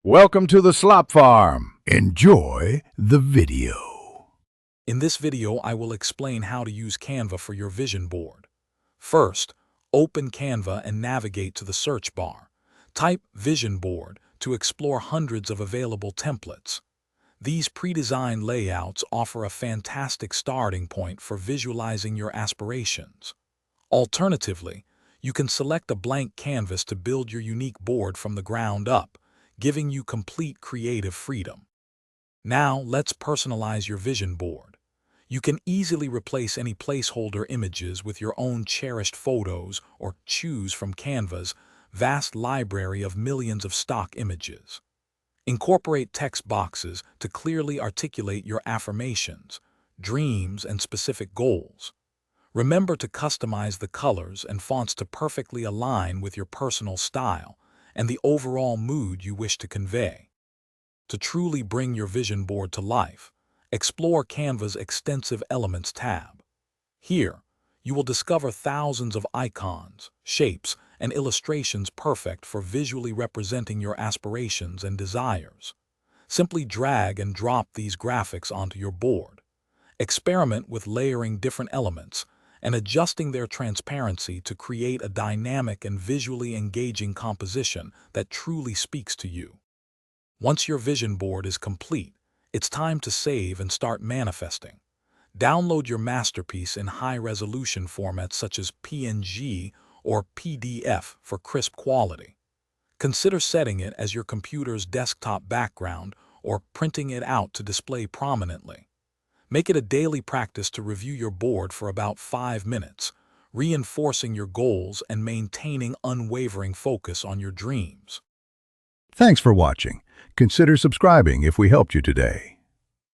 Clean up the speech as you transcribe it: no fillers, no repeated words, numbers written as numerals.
Welcome to the Slop Farm. Enjoy the video. In this video, I will explain how to use Canva for your vision board. First, open Canva and navigate to the search bar. Type vision board to explore hundreds of available templates. These pre-designed layouts offer a fantastic starting point for visualizing your aspirations. Alternatively, you can select a blank canvas to build your unique board from the ground up, giving you complete creative freedom. Now, let's personalize your vision board. You can easily replace any placeholder images with your own cherished photos or choose from Canva's vast library of millions of stock images. Incorporate text boxes to clearly articulate your affirmations, dreams, and specific goals. Remember to customize the colors and fonts to perfectly align with your personal style and the overall mood you wish to convey. To truly bring your vision board to life, explore Canva's extensive Elements tab. Here, you will discover thousands of icons, shapes, and illustrations perfect for visually representing your aspirations and desires. Simply drag and drop these graphics onto your board. Experiment with layering different elements and adjusting their transparency to create a dynamic and visually engaging composition that truly speaks to you. Once your vision board is complete, it's time to save and start manifesting. Download your masterpiece in high-resolution formats such as PNG or PDF for crisp quality. Consider setting it as your computer's desktop background or printing it out to display prominently. Make it a daily practice to review your board for about 5 minutes, reinforcing your goals and maintaining unwavering focus on your dreams. Thanks for watching. Consider subscribing if we helped you today.